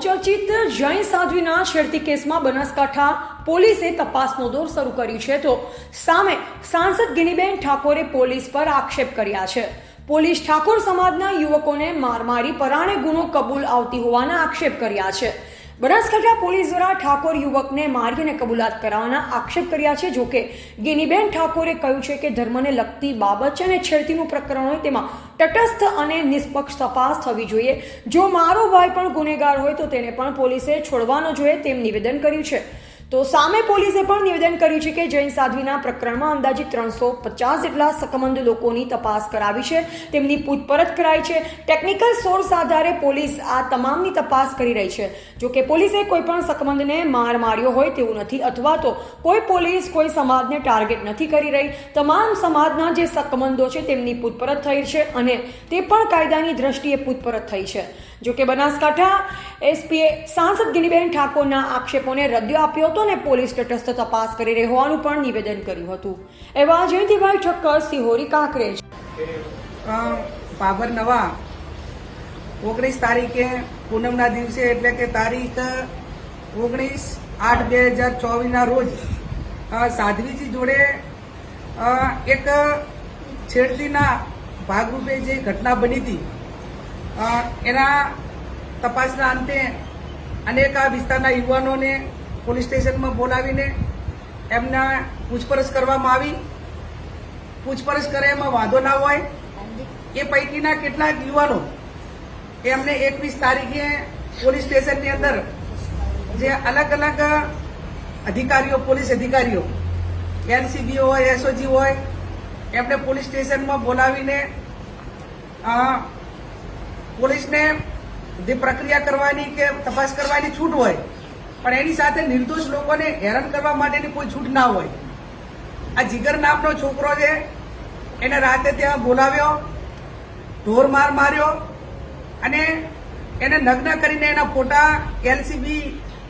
બહુચર્ચિત જૈન સાધ્વીના છેડતી કેસમાં બનાસકાંઠા પોલીસે તપાસનો દોર શરૂ કર્યો છે તો સામે સાંસદ ગિનીબેન ઠાકોરે પોલીસ પર આક્ષેપ કર્યા છે। પોલીસ ઠાકોર સમાજના યુવકોને માર મારી પરાણે ગુનો કબૂલ આવતી હોવાના આક્ષેપ કર્યા છે। બનાસકાંઠા પોલીસ દ્વારા ઠાકોર યુવકને મારી અને કબૂલાત કરાવવાના આક્ષેપ કર્યા છે। જોકે ગિનીબેન ઠાકોરે કહ્યું છે કે ધર્મને લગતી બાબત છે અને છેડતીનું પ્રકરણ હોય તેમાં તટસ્થ અને નિષ્પક્ષ તપાસ થવી જોઈએ। જો મારો ભાઈ પણ ગુનેગાર હોય તો તેને પણ પોલીસે છોડવાનો જોઈએ તેમ નિવેદન કર્યું છે। તો સામે પોલીસે પણ નિવેદન કર્યું છે કે જૈન સાધ્વીના પ્રકરણમાં અંદાજિત 350 જેટલા શકમંદ લોકોની તપાસ કરાવી છે, તેમની પૂછપરછ કરાઈ છે। ટેકનિકલ સોર્સ આધારે પોલીસ આ તમામની તપાસ કરી રહી છે। જો કે પોલીસે કોઈ પણ શકમંદને માર માર્યો હોય તેવું નથી અથવા તો કોઈ પોલીસ કોઈ સમાજને ટાર્ગેટ નથી કરી રહી। તમામ સમાજના જે શકમંદો છે તેમની પૂછપરછ થઈ છે અને તે પણ કાયદાની દ્રષ્ટિએ પૂછપરછ થઈ છે। જો કે બનાસકાંઠા એસપીએ સાંસદ ગિનીબેન ઠાકોરના આક્ષેપોને રદ્યો આપ્યો હતો અને પોલીસ તટસ્થ તપાસ કરી રહી હોવાનું પણ નિવેદન કર્યું હતું। એવા જયંતિભાઈ ઠક્કર, સિહોરી, કાંકરેજ। બાબર નવા 19 તારીખે પૂનમના દિવસે એટલે કે તારીખ 19/8/2024 રોજ સાધ્વીજી જોડે એક છેડતીના ભાગરૂપે જે ઘટના બની હતી એના તપાસના અંતે અનેક આ વિસ્તારના યુવાનોને પોલીસ સ્ટેશનમાં બોલાવીને એમના પૂછપરછ કરવામાં આવી। પૂછપરછ કરે એમાં વાંધો ના હોય એ પૈકીના કેટલાક યુવાનો એમને 21 તારીખે પોલીસ સ્ટેશનની અંદર જે અલગ અલગ અધિકારીઓ, પોલીસ અધિકારીઓ, એલસીબી હોય, એસઓજી હોય, એમને પોલીસ સ્ટેશનમાં બોલાવીને પોલીસને જે પ્રક્રિયા કરવાની કે તપાસ કરવાની છૂટ હોય પણ એની સાથે નિર્દોષ લોકોને હેરાન કરવા માટેની કોઈ છૂટ ના હોય। આ જીગર નામનો છોકરો છે એને રાતે ત્યાં બોલાવ્યો, ઢોર માર માર્યો અને એને નગ્ન કરીને એના ફોટા એલસીબી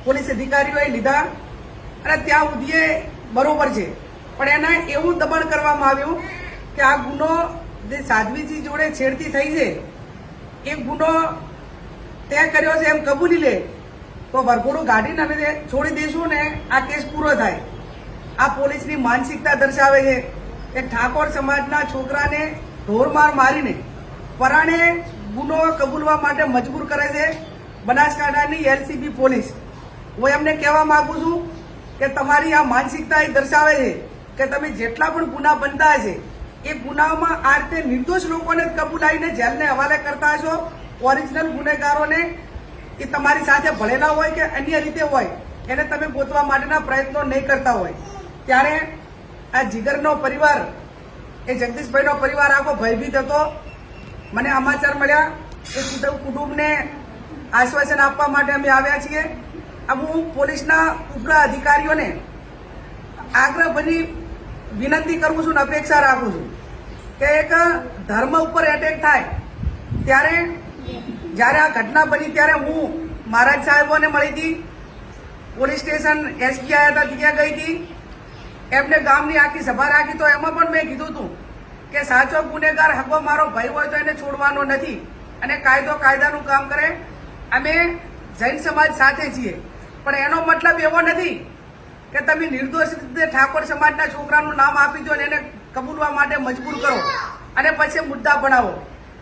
પોલીસ અધિકારીઓએ લીધા અને ત્યાં સુધી બરોબર છે પણ એને એવું દબાણ કરવામાં આવ્યું કે આ ગુનો જે સાધ્વીજી જોડે છેડતી થઈ છે એ ગુનો તે કર્યો છે એમ કબૂલી લે તો વરઘોડું કાઢીને અમે છોડી દઈશું ને આ કેસ પૂરો થાય। આ પોલીસની માનસિકતા દર્શાવે છે કે ઠાકોર સમાજના છોકરાને ઢોરમાર મારીને પરાણે ગુનો કબૂલવા માટે મજબૂર કરે છે બનાસકાંઠાની એલસીબી પોલીસ। હું એમને કહેવા માંગુ છું કે તમારી આ માનસિકતા એ દર્શાવે છે કે તમે જેટલા પણ ગુના બનતા હશે એ ગુનામાં આ રીતે નિર્દોષ લોકોને કબૂલાઈને જેલને હવાલે કરતા છો। ઓરિજિનલ ગુનેગારોને એ તમારી સાથે ભળેલા હોય કે અન્ય રીતે હોય એને તમે ગોતવા માટેના પ્રયત્નો નહીં કરતા હોય ત્યારે આ જીગરનો પરિવાર, એ જગદીશભાઈનો પરિવાર આખો ભયભીત હતો। મને સમાચાર મળ્યા એ કુટુંબને આશ્વાસન આપવા માટે અમે આવ્યા છીએ। હું પોલીસના ઉપલા અધિકારીઓને આગ્રહભરી વિનંતી કરું છું, અપેક્ષા રાખું છું કે એક ધર્મ ઉપર એટેક થાય ત્યારે જ્યારે આ ઘટના બની ત્યારે હું મહારાજ સાહેબોને મળી હતી, પોલીસ સ્ટેશન એસપી આવ્યા હતા ત્યાં ગઈ હતી, એમને ગામની આખી સભા રાખી તો એમાં પણ મેં કીધું હતું કે સાચો ગુનેગાર હકવો મારો ભાઈ હોય તો એને છોડવાનો નથી અને કાયદો કાયદાનું કામ કરે। અમે જૈન સમાજ સાથે છીએ પણ એનો મતલબ એવો નથી કે તમે નિર્દોષ રીતે ઠાકોર સમાજના છોકરાનું નામ આપી દો અને એને કબૂલવા માટે મજબૂર કરો અને પછી મુદ્દા બનાવો।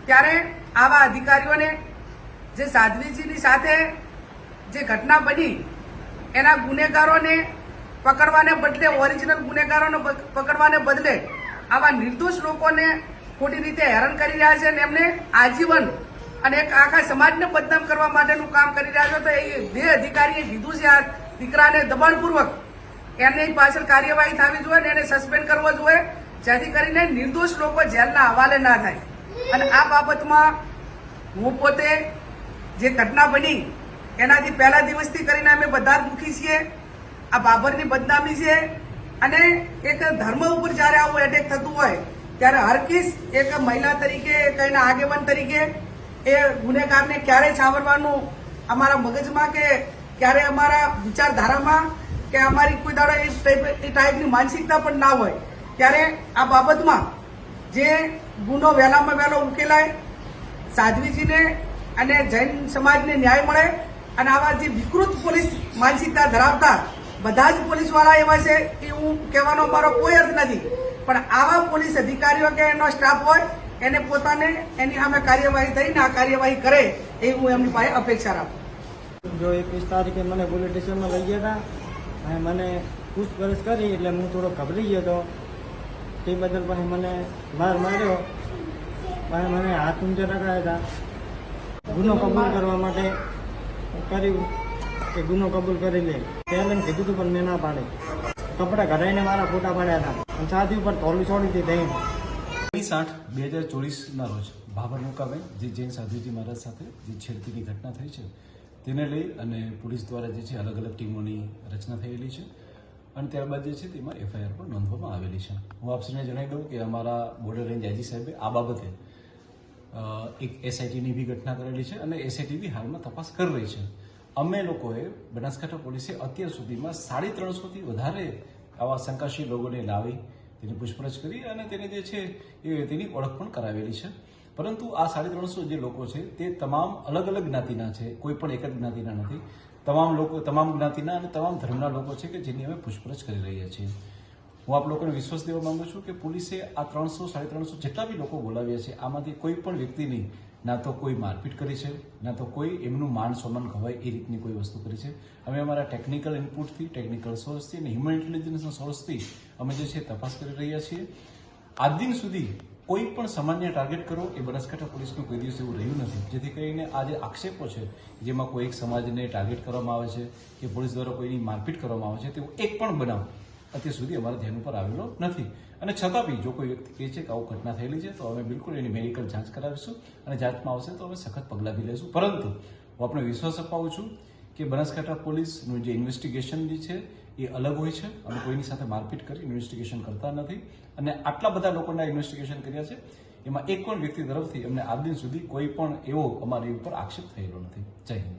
ત્યારે આવા અધિકારીઓને જે સાધ્વીજીની સાથે જે ઘટના બની એના ગુનેગારોને પકડવાને બદલે, ઓરિજિનલ ગુનેગારોને પકડવાને બદલે આવા નિર્દોષ લોકોને ખોટી રીતે હેરાન કરી રહ્યા છે અને એમને આજીવન અને એક આખા સમાજને બદનામ કરવા માટેનું કામ કરી રહ્યા છે। તો એ જે અધિકારીએ કીધું છે આ દીકરાને દબાણપૂર્વક એની પાછળ કાર્યવાહી થવી જોઈએ અને એને સસ્પેન્ડ કરવો જોઈએ જેથી કરીને નિર્દોષ લોકો જેલના હવાલે ના થાય। અને આ બાબતમાં હું પોતે જે ઘટના બની એનાથી પહેલા દિવસથી કરીને અમે બધા દુઃખી છીએ। આ બાબરની બદનામી છે અને એક ધર્મ ઉપર જ્યારે આવું એટેક થતું હોય ત્યારે હરકીસ એક મહિલા તરીકે, એક એના આગેવાન તરીકે એ ગુનેગારને ક્યારે છાવરવાનું અમારા મગજમાં કે ક્યારે અમારા વિચારધારામાં કે અમારી કોઈ દાડો એ ટાઈપની માનસિકતા પણ ના હોય। ત્યારે આ બાબતમાં જે ગુનો વહેલામાં વહેલો ઉકેલાય, સાધ્વીજીને અને જૈન સમાજને ન્યાય મળે અને આવા જે વિકૃત પોલીસ માનસિકતા ધરાવતા બધા જ પોલીસવાળા એવા છે એ હું કહેવાનો મારો કોઈ અર્થ નથી, પણ આવા પોલીસ અધિકારીઓ કે એનો સ્ટાફ હોય એને પોતાને એની સામે કાર્યવાહી થઈને આ કાર્યવાહી કરે એ હું એમની પાસે અપેક્ષા રાખું. જો 21 તારીખે મને પોલીસ સ્ટેશનમાં લઈ ગયા હતા અને મને પૂછપરછ કરી એટલે હું થોડો ગભરાઈ ગયો હતો. તે બદલ પછી મને માર માર્યો, પછી મને હાથ ઊંચા રખાયા હતા. ગુનો કબૂલ કરવા માટે કર્યું કે ગુનો કબૂલ કરી લે પહેલાં કીધું હતું પણ મેં ના પાડી. કપડાં ઘડાઈને મારા ફોટા પાડ્યા હતા અને છાતી ઉપર તોલી છોડી હતી દહીં. 8/2024ના રોજ ભાભર મુકામે જે જૈન સાધુજી મહારાજ સાથે જે છેડતીની ઘટના થઈ છે તેને લઈ અને પોલીસ દ્વારા જે છે અલગ અલગ ટીમોની રચના થયેલી છે અને ત્યારબાદ જે છે તેમાં એફઆઈઆર પણ નોંધવામાં આવેલી છે. હું આપશ્રીને જણાવી દઉં કે અમારા બોર્ડર રેન્જ આઈજી સાહેબે આ બાબતે એક એસઆઈટીની બી ઘટના કરેલી છે અને એસઆઈટી બી હાલમાં તપાસ કરી રહી છે. અમે લોકોએ બનાસકાંઠા પોલીસે અત્યાર સુધીમાં 350થી વધારે આવા શંકાશીલ લોકોને લાવી તેની પૂછપરછ કરી અને તેને જે છે એ તેની ઓળખ પણ કરાવેલી છે. પરંતુ આ 350 જે લોકો છે તે તમામ અલગ અલગ જ્ઞાતિના છે, કોઈ પણ એક જ જ્ઞાતિના નથી. તમામ લોકો તમામ જ્ઞાતિના અને તમામ ધર્મના લોકો છે કે જેની અમે પૂછપરછ કરી રહ્યા છીએ. હું આપ લોકોને વિશ્વાસ દેવા માંગુ છું કે પોલીસે આ 300-350 જેટલા બી લોકો બોલાવ્યા છે આમાંથી કોઈ પણ વ્યક્તિની ના તો કોઈ મારપીટ કરી છે, ના તો કોઈ એમનું માન સન્માન ખવાય એ રીતની કોઈ વસ્તુ કરી છે. અમે અમારા ટેકનિકલ ઇનપુટથી, ટેકનિકલ સોર્સથી અને હ્યુમન ઇન્ટેલિજન્સના સોર્સથી અમે જે છે તપાસ કરી રહ્યા છીએ. આજ દિન સુધી કોઈ પણ સામાન્ય ટાર્ગેટ કરો એ બનાસકાંઠા પોલીસનું કોઈ દિવસ એવું રહ્યું નથી. જેથી કરીને આ જે આક્ષેપો છે જેમાં કોઈ એક સમાજને ટાર્ગેટ કરવામાં આવે છે કે પોલીસ દ્વારા કોઈની મારપીટ કરવામાં આવે છે તેવું એક પણ બનાવ અત્યાર સુધી અમારા ધ્યાન ઉપર આવેલો નથી. અને છતાં બી જો કોઈ વ્યક્તિ કહે છે કે આવું ઘટના થયેલી છે તો અમે બિલકુલ એની મેડિકલ જાંચ કરાવીશું અને જાંચમાં આવશે તો અમે સખત પગલાં બી લઈશું. પરંતુ હું આપણે વિશ્વાસ અપાવું છું કે બનાસકાંઠા પોલીસનું જે ઇન્વેસ્ટિગેશન જે છે એ અલગ હોય છે. અમે કોઈની સાથે મારપીટ કરી ઇન્વેસ્ટિગેશન કરતા નથી અને આટલા બધા લોકોના ઇન્વેસ્ટિગેશન કર્યા છે એમાં એક પણ વ્યક્તિ તરફથી અમને આજ દિન સુધી કોઈ પણ એવો અમારી ઉપર આક્ષેપ થયેલો નથી. જય હિન્દ.